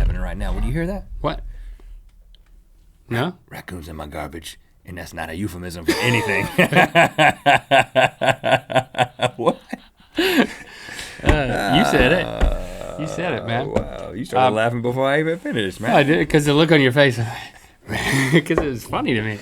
happening right now. Would you hear that? What? No? Raccoons in my garbage, and that's not a euphemism for anything. What? You said it. You said it, man. Wow, you started laughing before I even finished, man. I did, because the look on your face, because it was funny to me.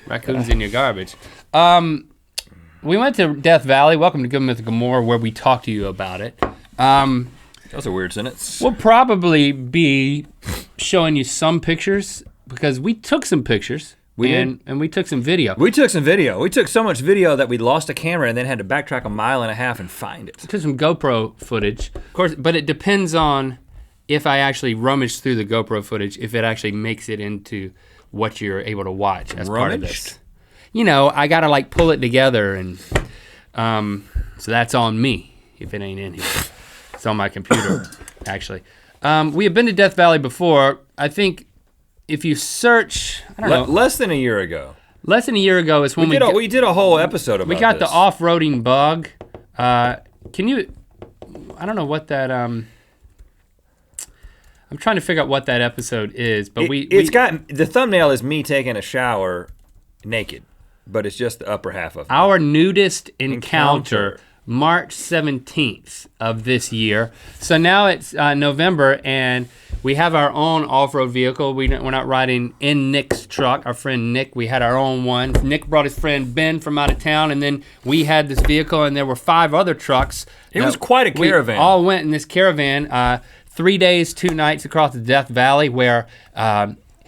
Raccoons in your garbage. We went to Death Valley. Welcome to Good Mythical Morning, where we talk to you about it. That was a weird sentence. We'll probably be showing you some pictures, because we took some pictures. And we took some video. We took some video. We took so much video that we lost a camera and then had to backtrack 1.5 miles and find it. Took some GoPro footage, of course, but it depends on if I actually rummage through the GoPro footage, if it actually makes it into what you're able to watch as part of this. You know, I gotta like pull it together, and so that's on me if it ain't in here. It's on my computer, actually. We have been to Death Valley before. I think if you search, I don't know. Less than a year ago. Less than a year ago is when we did a whole episode about this. We got this. the off-roading bug. Can you, I don't know what that, I'm trying to figure out what that episode is, but the thumbnail is me taking a shower naked, but it's just the upper half of it. Our Nudist encounter. March 17th of this year. So now it's November, and we have our own off-road vehicle. We're not riding in Nick's truck, our friend Nick. We had our own one. Nick brought his friend Ben from out of town, and then we had this vehicle, and there were 5 other trucks. It was quite a caravan. We all went in this caravan, 3 days, 2 nights across the Death Valley, where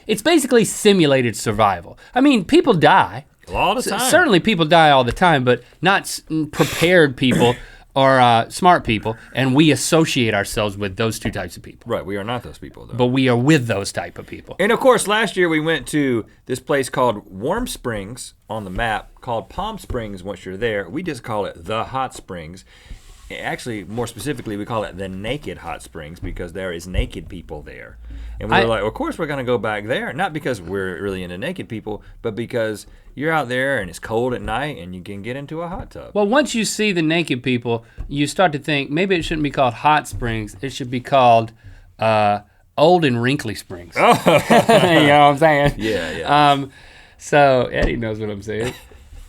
it's basically simulated survival. I mean, people die. All the time. Certainly people die all the time, but not prepared people or smart people, and we associate ourselves with those 2 types of people. Right, we are not those people, though. But we are with those type of people. And of course, last year we went to this place called Warm Springs on the map, called Palm Springs once you're there. We just call it the Hot Springs. Actually, more specifically, we call it the Naked Hot Springs because there is naked people there. And we were like, of course we're gonna go back there. Not because we're really into naked people, but because you're out there and it's cold at night and you can get into a hot tub. Well, once you see the naked people, you start to think maybe it shouldn't be called Hot Springs. It should be called Old and Wrinkly Springs. Oh. You know what I'm saying? Yeah. So Eddie knows what I'm saying.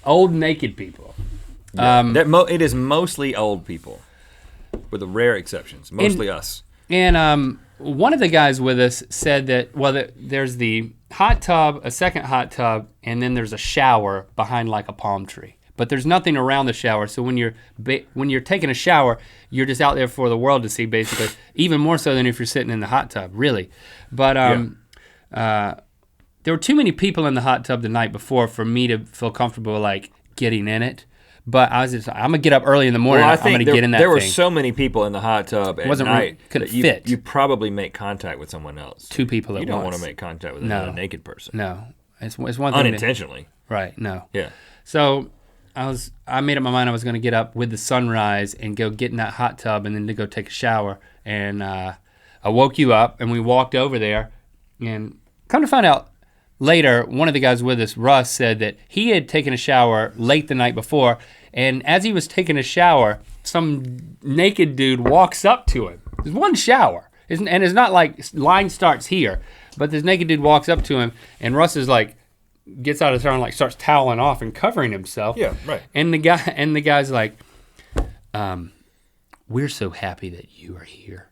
Old naked people. Yeah. It is mostly old people, with the rare exceptions. Mostly us. And one of the guys with us said that, there's the hot tub, a second hot tub, and then there's a shower behind like a palm tree. But there's nothing around the shower, so when you're taking a shower, you're just out there for the world to see, basically. Even more so than if you're sitting in the hot tub, really. But there were too many people in the hot tub the night before for me to feel comfortable like getting in it. But I'm gonna get up early in the morning. Well, I'm gonna get in that thing. There were so many people in the hot tub at night couldn't that fit. You probably make contact with someone else. 2 people at once. You don't want to make contact with another naked person. No, it's one thing. Unintentionally. Right. No. Yeah. So I made up my mind I was gonna get up with the sunrise and go get in that hot tub and then to go take a shower. And I woke you up and we walked over there, and come to find out later, one of the guys with us, Russ, said that he had taken a shower late the night before, and as he was taking a shower, some naked dude walks up to him. There's one shower, and it's not like line starts here, but this naked dude walks up to him, and Russ is like, gets out of the shower and like starts toweling off and covering himself. Yeah, right. And the guy's like, we're so happy that you are here.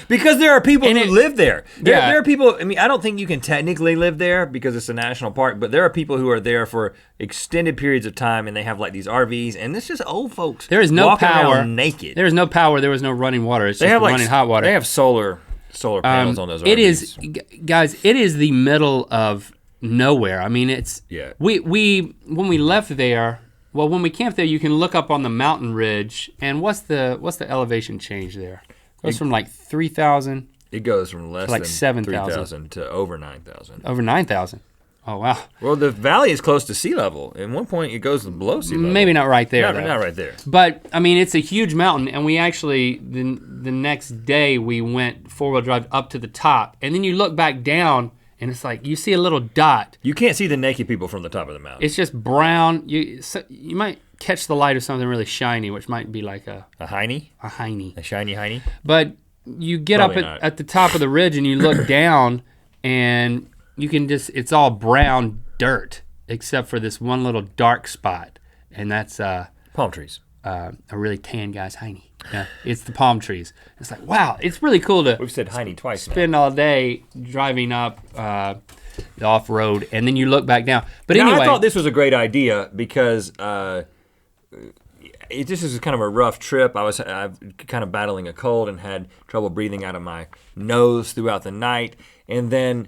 Because there are people who live there. There are people, I mean, I don't think you can technically live there because it's a national park, but there are people who are there for extended periods of time and they have like these RVs, and it's just old folks. There is no power. Naked. There is no power, there was no running water. It's just running hot water. They have solar panels on those RVs. It is, guys, it is the middle of nowhere. I mean, it's, we when we left there, well, when we camped there, you can look up on the mountain ridge, and what's the elevation change there? It goes from like 3,000. It goes from less like than 7,000 3,000 to over 9,000. Over 9,000. Oh wow. Well, the valley is close to sea level. At one point, it goes below sea level. Maybe not right there. Not right there. But I mean, it's a huge mountain, and we actually the next day we went 4-wheel drive up to the top, and then you look back down. And it's like, you see a little dot. You can't see the naked people from the top of the mountain. It's just brown. You might catch the light of something really shiny, which might be like a hiney? A hiney. A shiny hiney? But you get Probably up not. at the top of the ridge and you look down, and you can just, it's all brown dirt except for this one little dark spot, and that's Palm trees. a really tan guy's hiney. Yeah, it's the palm trees. It's like, wow, it's really cool to We've said hiney twice spend all day driving up the off-road, and then you look back down. But now, anyway, I thought this was a great idea because this is kind of a rough trip. I've kind of battling a cold and had trouble breathing out of my nose throughout the night. And then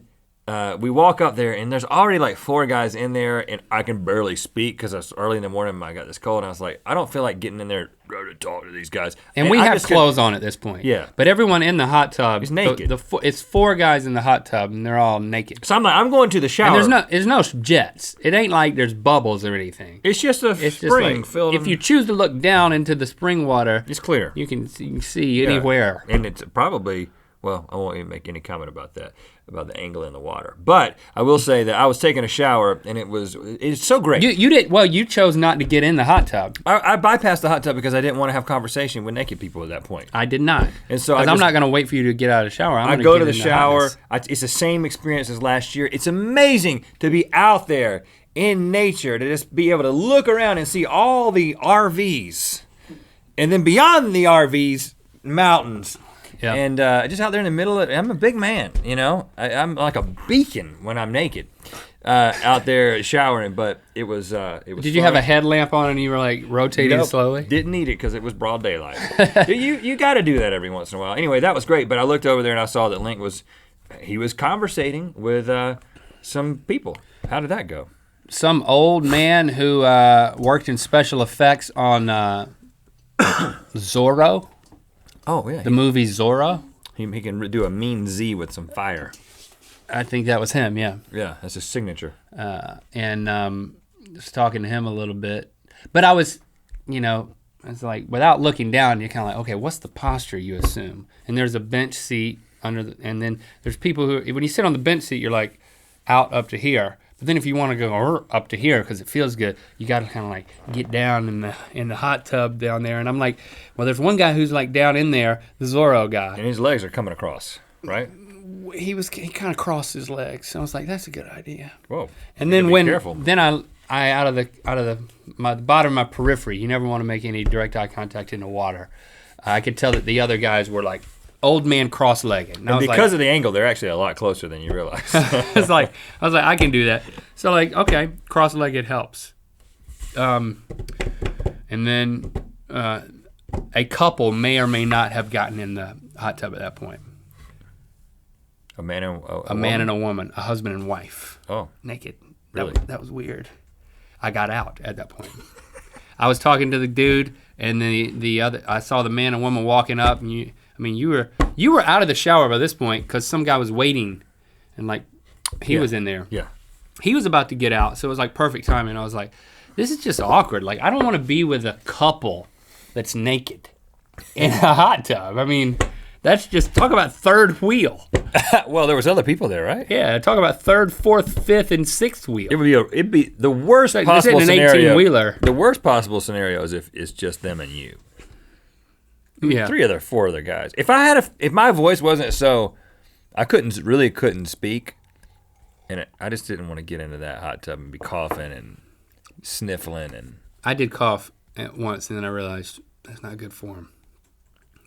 we walk up there, and there's already like 4 guys in there, and I can barely speak because it's early in the morning. I got this cold, and I was like, I don't feel like getting in there to talk to these guys. and we have clothes on at this point. Yeah. But everyone in the hot tub is naked. It's 4 guys in the hot tub, and they're all naked. So I'm like, I'm going to the shower. And there's no jets. It ain't like there's bubbles or anything. It's just a It's just spring like, filled. if you choose to look down into the spring water, it's clear. you can see anywhere. And it's probably, well, I won't even make any comment about that, about the angle in the water. But I will say that I was taking a shower, and it's so great. You chose not to get in the hot tub. I bypassed the hot tub because I didn't want to have conversation with naked people at that point. I did not. And so I'm not going to wait for you to get out of the shower. I go to the shower. It's the same experience as last year. It's amazing to be out there in nature, to just be able to look around and see all the RVs. And then beyond the RVs, mountains. Yeah. And just out there in the middle of it, I'm a big man, you know. I'm like a beacon when I'm naked out there showering, but it was Did you have a headlamp on and you were like rotating slowly? Didn't need it because it was broad daylight. you got to do that every once in a while. Anyway, that was great, but I looked over there and I saw that Link was conversating with some people. How did that go? Some old man who worked in special effects on Zorro. Oh, yeah. The movie Zorro. He can do a mean Z with some fire. I think that was him, yeah. Yeah, that's his signature. And just talking to him a little bit. But I was, it's like, without looking down, you're kind of like, okay, what's the posture you assume? And there's a bench seat and then there's people who, when you sit on the bench seat, you're like out up to here. But then if you want to go up to here because it feels good, you got to kind of like get down in the hot tub down there. And I'm like, well, there's one guy who's like down in there, the Zorro guy. And his legs are coming across, right? He kind of crossed his legs. I was like, that's a good idea. Whoa. And then I out of the bottom of my periphery, you never want to make any direct eye contact in the water. I could tell that the other guys were like old man cross-legged. And because of the angle, they're actually a lot closer than you realize. I was like, I can do that. So like, okay, cross-legged helps. And then a couple may or may not have gotten in the hot tub at that point. A man and a man and a woman, a husband and wife. Oh, naked. Really? That was weird. I got out at that point. I was talking to the dude, and the other. I saw the man and woman walking up, and you were out of the shower by this point because some guy was waiting, and like he was in there. Yeah. He was about to get out, so it was like perfect timing. I was like, this is just awkward. Like I don't want to be with a couple that's naked in a hot tub. I mean, that's just talk about third wheel. Well, there was other people there, right? Yeah, talk about third, fourth, fifth, and sixth wheel. It'd be the worst This possible isn't an scenario. 18-wheeler. The worst possible scenario is if it's just them and you. Yeah. 4 other guys. If my voice wasn't so, I couldn't speak, and I just didn't want to get into that hot tub and be coughing and sniffling and. I did cough at once, and then I realized that's not good for him.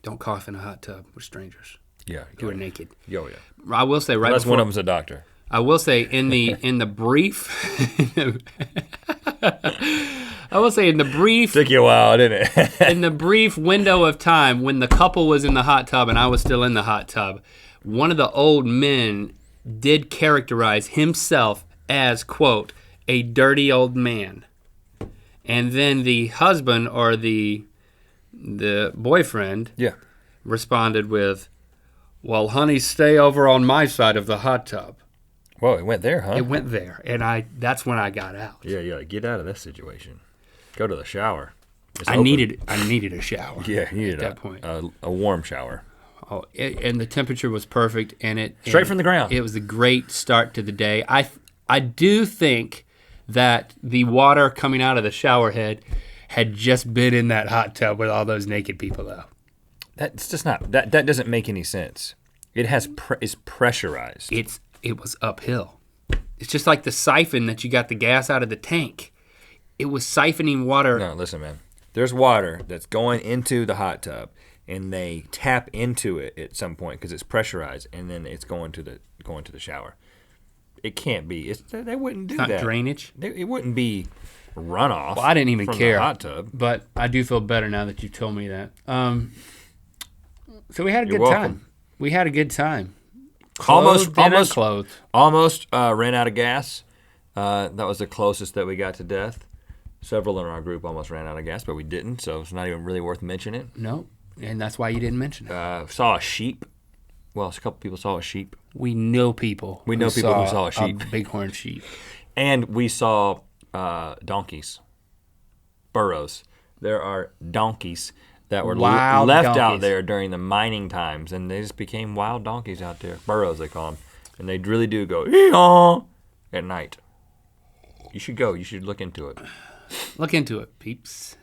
Don't cough in a hot tub with strangers. Yeah. Who are naked. Oh yeah. I will say Unless one of them's a doctor. I will say in the brief. I will say in the brief. Took you a while, didn't it? In the brief window of time when the couple was in the hot tub and I was still in the hot tub, one of the old men did characterize himself as, quote, a dirty old man. And then the husband or the boyfriend responded with, well, honey, stay over on my side of the hot tub. Whoa, it went there, huh? It went there, and that's when I got out. Yeah, get out of this situation. Go to the shower. I needed a shower. Yeah, you needed at that point. A warm shower. Oh, and the temperature was perfect, and straight from the ground. It was a great start to the day. I do think that the water coming out of the shower head had just been in that hot tub with all those naked people, though. That's just not that doesn't make any sense. It has is pressurized. It was uphill. It's just like the siphon that you got the gas out of the tank. It was siphoning water. No, listen, man. There's water that's going into the hot tub, and they tap into it at some point because it's pressurized, and then it's going to the shower. It can't be. They wouldn't do Not that. drainage. It wouldn't be runoff. Well, I didn't even from care. The hot tub. But I do feel better now that you told me that. So we had a You're good welcome. time. We had a good time. Almost ran out of gas. That was the closest that we got to death. Several in our group almost ran out of gas, but we didn't, so it's not even really worth mentioning. No, and that's why you didn't mention it. Saw a sheep. Well, a couple people saw a sheep. We know people. We know people who saw a sheep. A bighorn sheep. And we saw donkeys. Burros. There are donkeys that were Wild left donkeys. out there during the mining times, and they just became wild donkeys out there. Burros, they call them. And they really do go ee-haw at night. You should go. You should look into it. Look into it, peeps.